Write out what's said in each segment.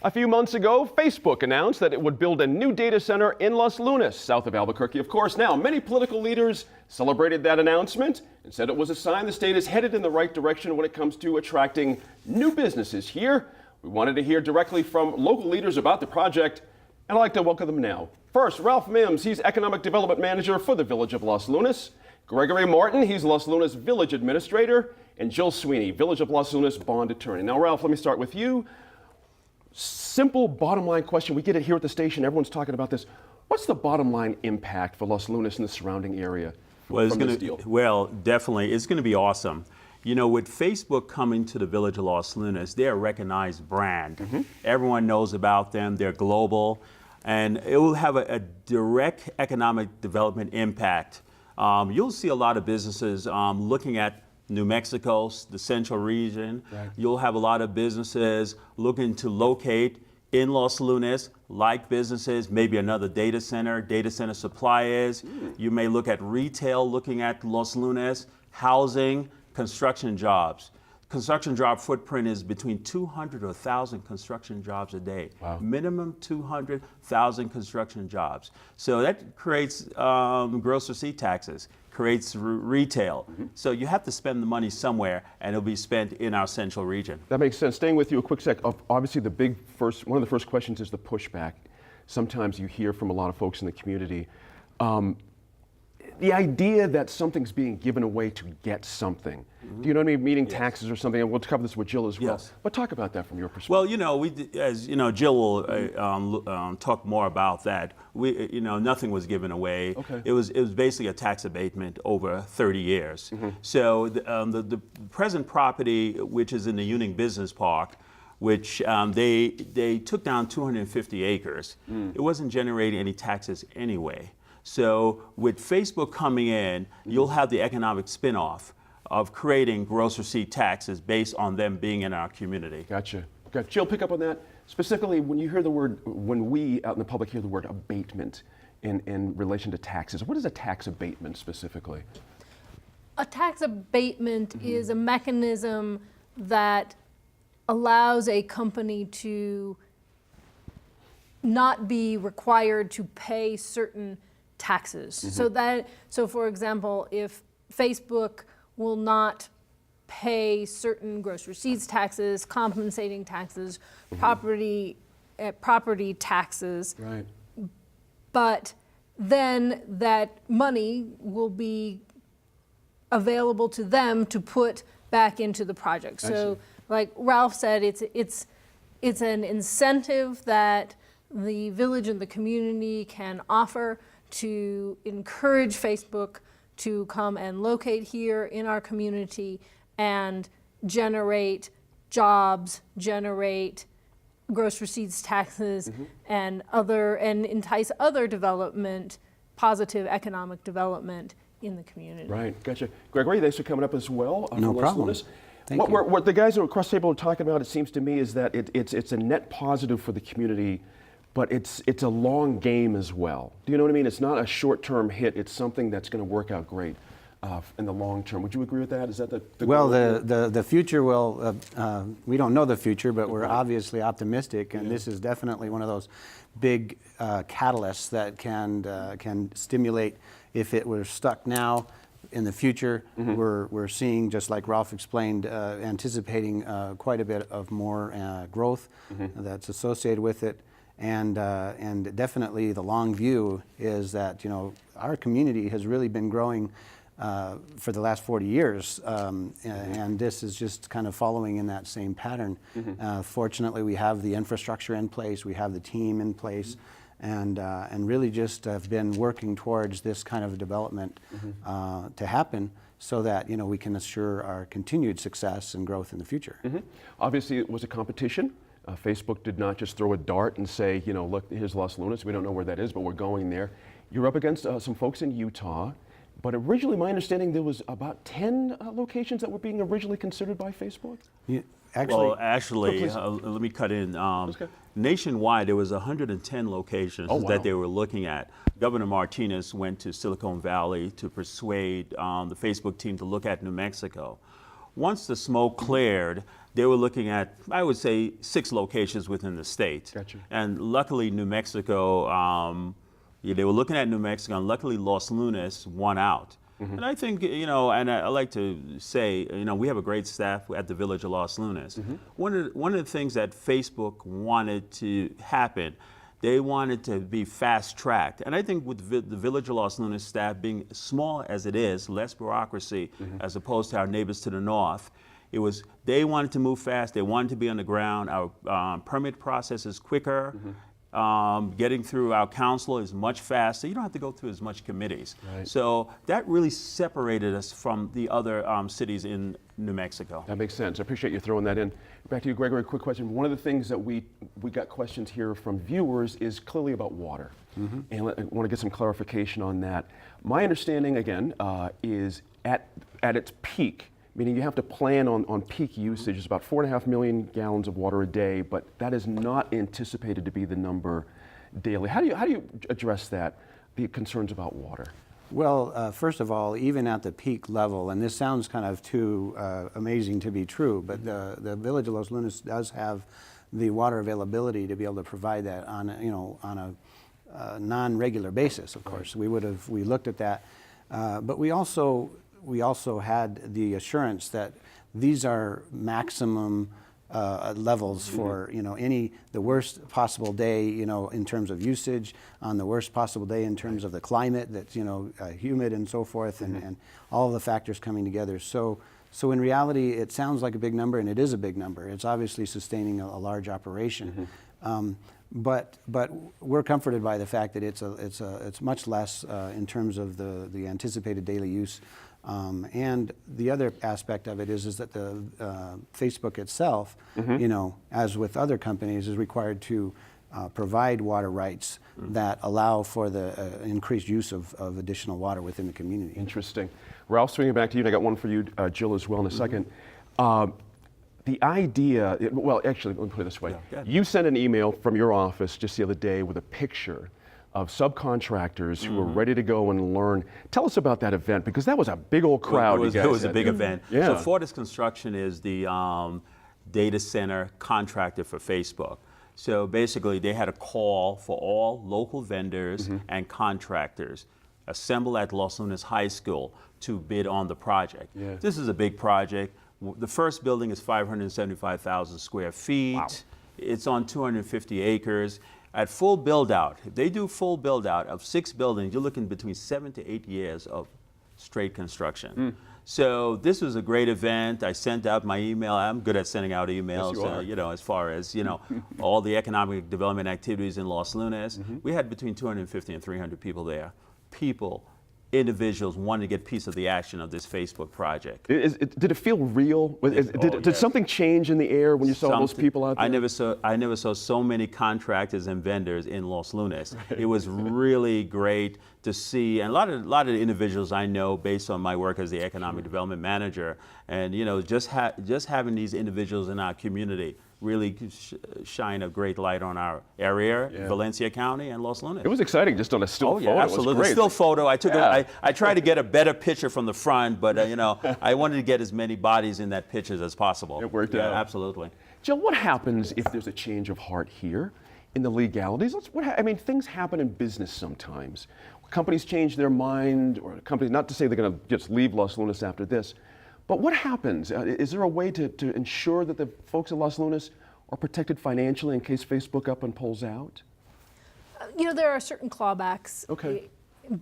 A few months ago, Facebook announced that it would build a new data center in Los Lunas, south of Albuquerque, of course. Now, many political leaders celebrated that announcement and said it was a sign the state is headed in the right direction when it comes to attracting new businesses here. We wanted to hear directly from local leaders about the project, and I'd like to welcome them now. First, Ralph Mims, he's Economic Development Manager for the Village of Los Lunas. Gregory Martin, he's Los Lunas Village Administrator. And Jill Sweeney, Village of Los Lunas Bond Attorney. Now, Ralph, let me start with you. Simple bottom line question. We get it here at the station. Everyone's talking about this. What's the bottom line impact for Los Lunas and the surrounding area from this deal? Well, definitely. It's going to be awesome. You know, with Facebook coming to the Village of Los Lunas, they're a recognized brand. Everyone knows about them. They're global. And it will have a direct economic development impact. You'll see a lot of businesses looking at New Mexico, the central region. Right. You'll have a lot of businesses looking to locate in Los Lunas, like businesses, maybe another data center suppliers. You may look at retail, looking at Los Lunas, housing, construction jobs. Construction job footprint is between 200 to 1,000 construction jobs a day. Wow. Minimum 200,000 construction jobs. So that creates gross receipt taxes, creates retail. So you have to spend the money somewhere, and it'll be spent in our central region. That makes sense. Staying with you a quick sec. Obviously, one of the first questions is the pushback. Sometimes you hear from a lot of folks in the community. The idea that something's being given away to get something. Do you know what I mean? Meeting taxes or something, and we'll cover this with Jill as well. Yes. But talk about that from your perspective. Well, you know, as you know, Jill will talk more about that. Nothing was given away. Okay. It was basically a tax abatement over 30 years. So the present property, which is in the Union Business Park, which they took down 250 acres. It wasn't generating any taxes anyway. So with Facebook coming in, you'll have the economic spin-off of creating gross receipt taxes based on them being in our community. Gotcha. Jill, pick up on that. Specifically, when you hear the word, when we out in the public hear the word abatement in relation to taxes, what is a tax abatement specifically? A tax abatement is a mechanism that allows a company to not be required to pay certain taxes. So for example, if Facebook will not pay certain gross receipts taxes, compensating taxes, property taxes, right. But then that money will be available to them to put back into the project. So like Ralph said, it's an incentive that the village and the community can offer to encourage Facebook to come and locate here in our community and generate jobs, generate gross receipts taxes, and entice other development, positive economic development in the community. Right, gotcha. Gregory, thanks for coming up as well. No problem. What the guys across the table are talking about, it seems to me, is that it's a net positive for the community, but it's a long game as well. Do you know what I mean? It's not a short-term hit. It's something that's going to work out great in the long term. Would you agree with that? Is that the well, the future will, we don't know the future, but we're obviously optimistic, and this is definitely one of those big catalysts that can stimulate. If it were stuck now, in the future, we're seeing, just like Ralph explained, anticipating quite a bit of more growth that's associated with it. And definitely the long view is that, our community has really been growing for the last 40 years, and this is just kind of following in that same pattern. Fortunately, we have the infrastructure in place, we have the team in place, and really just have been working towards this kind of development to happen, so that we can assure our continued success and growth in the future. Obviously, it was a competition. Facebook did not just throw a dart and say, look, here's Los Lunas. We don't know where that is, but we're going there. You're up against some folks in Utah. But originally, my understanding, there was about 10 locations that were being originally considered by Facebook? Actually, let me cut in. Nationwide, there was 110 locations that they were looking at. Governor Martinez went to Silicon Valley to persuade the Facebook team to look at New Mexico. Once the smoke cleared, they were looking at, I would say, 6 locations within the state. Gotcha. And luckily, New Mexico, they were looking at New Mexico, and luckily Los Lunas won out. And I think, and I like to say, we have a great staff at the Village of Los Lunas. One of the things that Facebook wanted to happen, they wanted to be fast-tracked. And I think with the Village of Los Lunas staff being small as it is, less bureaucracy, as opposed to our neighbors to the north, they wanted to move fast, they wanted to be on the ground. Our permit process is quicker. Getting through our council is much faster. You don't have to go through as much committees. Right. So that really separated us from the other cities in New Mexico. That makes sense. I appreciate you throwing that in. Back to you, Gregory, quick question. One of the things that we got questions here from viewers is clearly about water. And I want to get some clarification on that. My understanding, again, is at its peak, meaning you have to plan on peak usage, is about 4.5 million gallons of water a day, but that is not anticipated to be the number daily. How do you address that, the concerns about water? Well, first of all, even at the peak level, and this sounds kind of too amazing to be true, but the Village of Los Lunas does have the water availability to be able to provide that on a non-regular basis. Of course, we looked at that, but we also had the assurance that these are maximum levels for the worst possible day in terms of usage, on the worst possible day in terms of the climate that's humid and so forth, and all of the factors coming together. So in reality, it sounds like a big number, and it is a big number. It's obviously sustaining a large operation. But we're comforted by the fact that it's much less in terms of the anticipated daily use. And the other aspect of it is that the Facebook itself, as with other companies, is required to provide water rights that allow for the increased use of additional water within the community. Interesting. Ralph, swinging back to you, and I got one for you, Jill, as well in a second. The idea, well, actually, let me put it this way. Yeah, you sent an email from your office just the other day with a picture of subcontractors who were ready to go and learn. Tell us about that event, because that was a big old crowd. It was a big event. Yeah. So Fortis Construction is the data center contractor for Facebook. So basically, they had a call for all local vendors and contractors assemble at Los Lunas High School to bid on the project. Yeah. This is a big project. The first building is 575,000 square feet. Wow. It's on 250 acres. At full build out, if they do full build out of 6 buildings, you're looking between 7 to 8 years of straight construction. So this was a great event. I sent out my email. I'm good at sending out emails, Yes, you are. as far as, all the economic development activities in Los Lunas. We had between 250 and 300 people there. Individuals wanting to get a piece of the action of this Facebook project. Did it feel real? Did yes. something change in the air when you saw those people out there? I never saw so many contractors and vendors in Los Lunas. It was really great to see, and a lot of the individuals I know based on my work as the economic development manager, and just having these individuals in our community really shine a great light on our area, Valencia County and Los Lunas. It was exciting, just on a still photo. Absolutely. It was great. Still photo. I tried to get a better picture from the front, but I wanted to get as many bodies in that picture as possible. It worked out. Absolutely. Jill, what happens if there's a change of heart here in the legalities? Things happen in business sometimes. Companies change their mind, or companies, not to say they're going to just leave Los Lunas after this, but what happens? Is there a way to ensure that the folks in Los Lunas are protected financially in case Facebook up and pulls out? There are certain clawbacks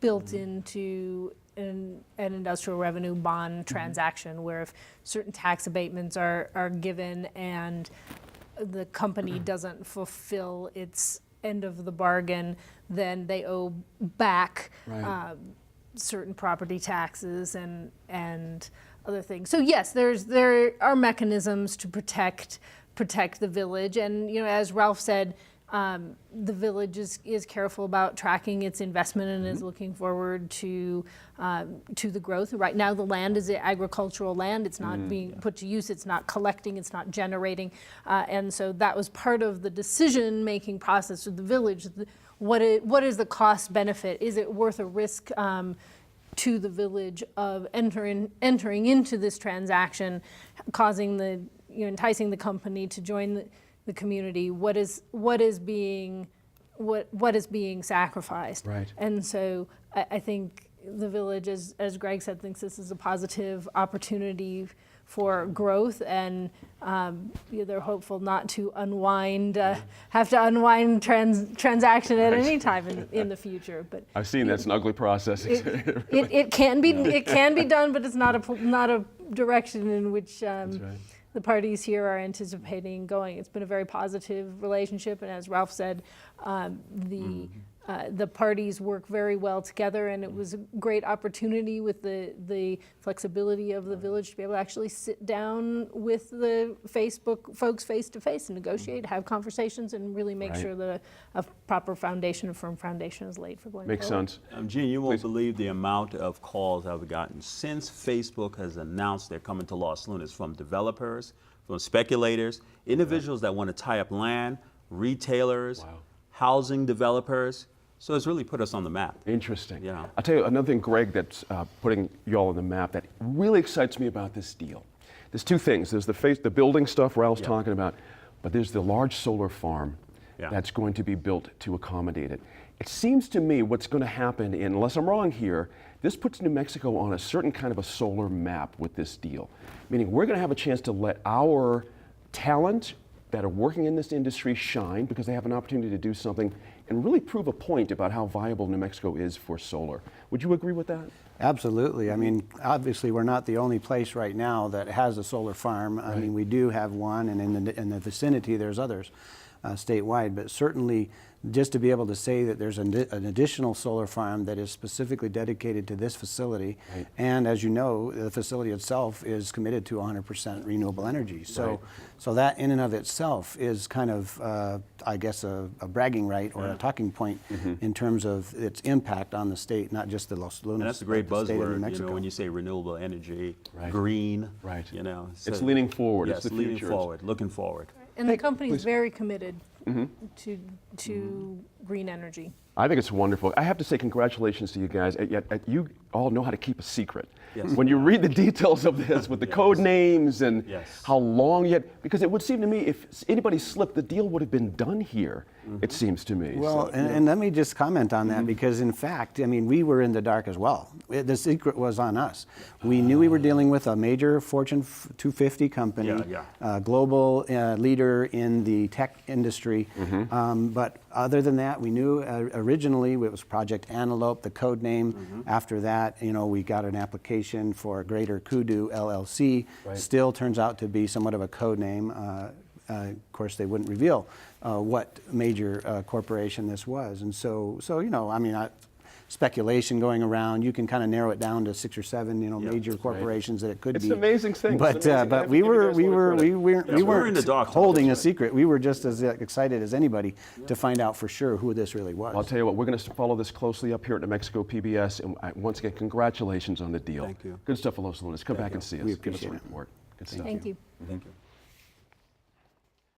built Mm-hmm. into an industrial revenue bond transaction, where if certain tax abatements are given and the company doesn't fulfill its end of the bargain, then they owe back Right. certain property taxes and other things. So yes, there are mechanisms to protect the village, and as Ralph said, the village is careful about tracking its investment and is looking forward to the growth. Right now, the land is agricultural land. It's not being put to use. It's not collecting. It's not generating. And so that was part of the decision-making process of the village. What is the cost benefit? Is it worth a risk to the village of entering into this transaction, causing the enticing the company to join the community, what is being sacrificed. Right. And so I think the village, as Greg said, thinks this is a positive opportunity for growth, and they're hopeful not to have to unwind transaction at any time in the future. But I've seen that's an ugly process. it can be done, but it's not a direction in which the parties here are anticipating going. It's been a very positive relationship, and as Ralph said, the parties work very well together, and it was a great opportunity with the flexibility of the village to be able to actually sit down with the Facebook folks face to face and negotiate, have conversations, and really make Right. sure that a proper foundation, a firm foundation is laid for going Makes forward. sense. Gene, you won't believe the amount of calls I've gotten since Facebook has announced they're coming to Los Lunas, from developers, from speculators, individuals that want to tie up land, retailers, Wow. housing developers. So it's really put us on the map. Interesting. Yeah. I'll tell you another thing, Greg, that's putting y'all on the map that really excites me about this deal. There's two things. There's the building stuff Ralph's talking about, but there's the large solar farm that's going to be built to accommodate it. It seems to me what's going to happen, unless I'm wrong here, this puts New Mexico on a certain kind of a solar map with this deal. Meaning we're going to have a chance to let our talent that are working in this industry shine because they have an opportunity to do something and really prove a point about how viable New Mexico is for solar. Would you agree with that? Absolutely. I mean, obviously, we're not the only place right now that has a solar farm. I mean, we do have one, and in the vicinity, there's others statewide. But certainly, just to be able to say that there's an additional solar farm that is specifically dedicated to this facility, and as you know, the facility itself is committed to 100% renewable energy. So, so that in and of itself is kind of, I guess, a bragging right or a talking point in terms of its impact on the state, not just the Los Lunas. And that's a great but the state of New buzzword, you Mexico. know, when you say renewable energy, Right. green, Right. you know. It's leaning forward. Yes, It's the leaning future. forward, looking forward. And the company is very committed Mm-hmm. to green energy. I think it's wonderful. I have to say congratulations to you guys. Yet you all know how to keep a secret. Yes. When you read the details of this with the code names and Yes. how long yet, because it would seem to me if anybody slipped, the deal would have been done here, it seems to me. Well, So, and let me just comment on that, because in fact, I mean, we were in the dark as well. The secret was on us. We knew we were dealing with a major Fortune 250 company, a global leader in the tech industry. But other than that, we knew originally it was Project Antelope, the code name. After that, you know, we got an application for Greater Kudu LLC. Still turns out to be somewhat of a code name. Of course, they wouldn't reveal what major corporation this was. And so you know, I mean, speculation going around, you can kind of narrow it down to 6 or 7, you know, major corporations that it could It's be. an amazing thing. But It's amazing. I have but to we give you were guys a lot of credit. we we're in weren't the dark. holding a secret. We were just as excited as anybody to find out for sure who this really was. I'll tell you what, we're going to follow this closely up here at New Mexico PBS. And once again, congratulations on the deal. Thank you. Good stuff for Los Lunas. Come back and see us. We Give us a appreciate it. report. Good stuff. Thank you. Thank you.